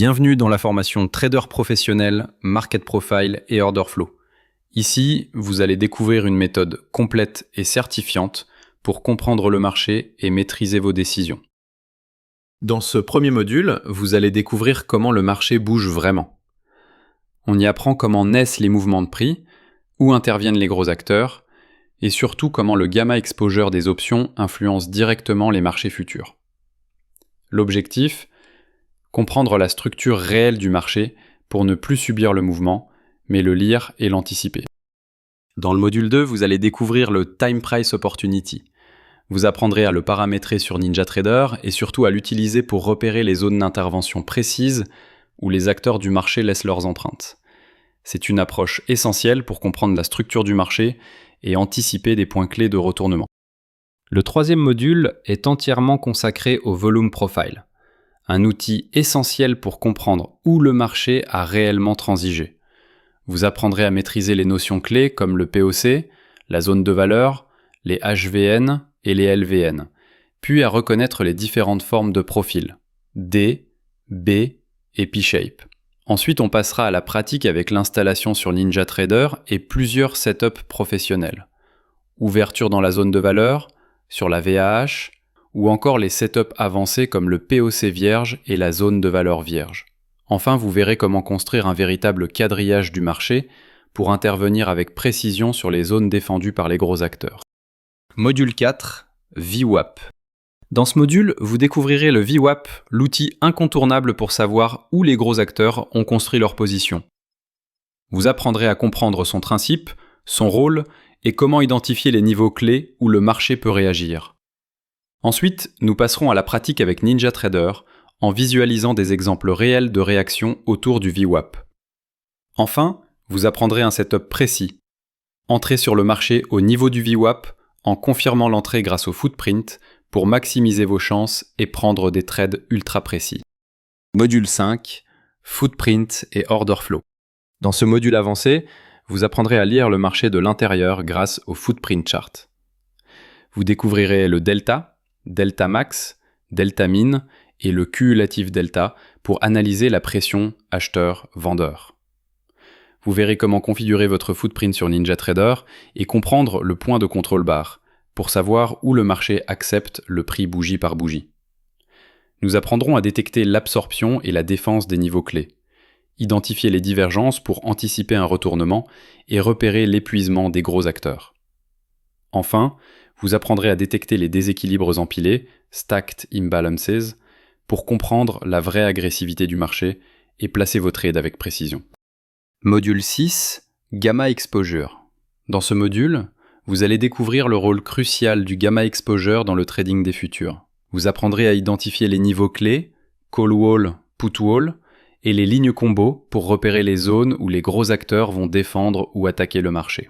Bienvenue dans la formation Trader professionnel, Market Profile et Order Flow. Ici, vous allez découvrir une méthode complète et certifiante pour comprendre le marché et maîtriser vos décisions. Dans ce premier module, vous allez découvrir comment le marché bouge vraiment. On y apprend comment naissent les mouvements de prix, où interviennent les gros acteurs, et surtout comment le gamma exposure des options influence directement les marchés futurs. L'objectif, comprendre la structure réelle du marché pour ne plus subir le mouvement, mais le lire et l'anticiper. Dans le module 2, vous allez découvrir le Time Price Opportunity. Vous apprendrez à le paramétrer sur NinjaTrader et surtout à l'utiliser pour repérer les zones d'intervention précises où les acteurs du marché laissent leurs empreintes. C'est une approche essentielle pour comprendre la structure du marché et anticiper des points clés de retournement. Le troisième module est entièrement consacré au Volume Profile, un outil essentiel pour comprendre où le marché a réellement transigé. Vous apprendrez à maîtriser les notions clés comme le POC, la zone de valeur, les HVN et les LVN, puis à reconnaître les différentes formes de profil, D, B et P-shape. Ensuite, on passera à la pratique avec l'installation sur NinjaTrader et plusieurs setups professionnels. Ouverture dans la zone de valeur, sur la VAH, ou encore les setups avancés comme le POC vierge et la zone de valeur vierge. Enfin, vous verrez comment construire un véritable quadrillage du marché pour intervenir avec précision sur les zones défendues par les gros acteurs. Module 4, VWAP. Dans ce module, vous découvrirez le VWAP, l'outil incontournable pour savoir où les gros acteurs ont construit leur position. Vous apprendrez à comprendre son principe, son rôle et comment identifier les niveaux clés où le marché peut réagir. Ensuite, nous passerons à la pratique avec NinjaTrader en visualisant des exemples réels de réactions autour du VWAP. Enfin, vous apprendrez un setup précis. Entrez sur le marché au niveau du VWAP en confirmant l'entrée grâce au footprint pour maximiser vos chances et prendre des trades ultra précis. Module 5, Footprint et Order Flow. Dans ce module avancé, vous apprendrez à lire le marché de l'intérieur grâce au Footprint Chart. Vous découvrirez le Delta, Delta Max, Delta Min et le cumulatif Delta pour analyser la pression acheteur-vendeur. Vous verrez comment configurer votre footprint sur NinjaTrader et comprendre le point de contrôle barre pour savoir où le marché accepte le prix bougie par bougie. Nous apprendrons à détecter l'absorption et la défense des niveaux clés, identifier les divergences pour anticiper un retournement et repérer l'épuisement des gros acteurs. Enfin, vous apprendrez à détecter les déséquilibres empilés, stacked imbalances, pour comprendre la vraie agressivité du marché et placer vos trades avec précision. Module 6, Gamma Exposure. Dans ce module, vous allez découvrir le rôle crucial du Gamma Exposure dans le trading des futurs. Vous apprendrez à identifier les niveaux clés, call wall, put wall, et les lignes combo pour repérer les zones où les gros acteurs vont défendre ou attaquer le marché.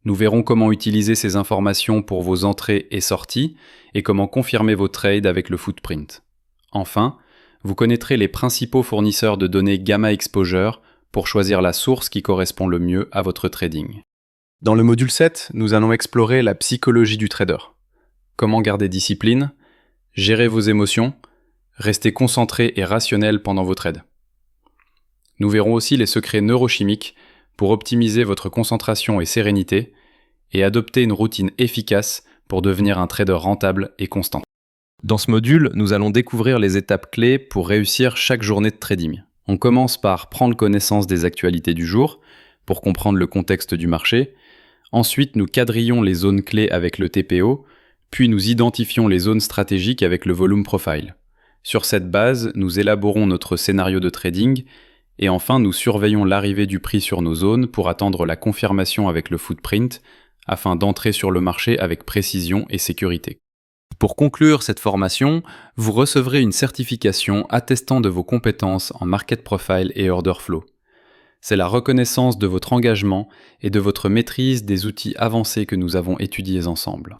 Nous verrons comment utiliser ces informations pour vos entrées et sorties et comment confirmer vos trades avec le footprint. Enfin, vous connaîtrez les principaux fournisseurs de données Gamma Exposure pour choisir la source qui correspond le mieux à votre trading. Dans le module 7, nous allons explorer la psychologie du trader. Comment garder discipline, gérer vos émotions, rester concentré et rationnel pendant vos trades. Nous verrons aussi les secrets neurochimiques pour optimiser votre concentration et sérénité et adopter une routine efficace pour devenir un trader rentable et constant. Dans ce module, nous allons découvrir les étapes clés pour réussir chaque journée de trading. On commence par prendre connaissance des actualités du jour pour comprendre le contexte du marché. Ensuite, nous quadrillons les zones clés avec le TPO, puis nous identifions les zones stratégiques avec le Volume Profile. Sur cette base, nous élaborons notre scénario de trading et enfin, nous surveillons l'arrivée du prix sur nos zones pour attendre la confirmation avec le footprint afin d'entrer sur le marché avec précision et sécurité. Pour conclure cette formation, vous recevrez une certification attestant de vos compétences en Market Profile et Order Flow. C'est la reconnaissance de votre engagement et de votre maîtrise des outils avancés que nous avons étudiés ensemble.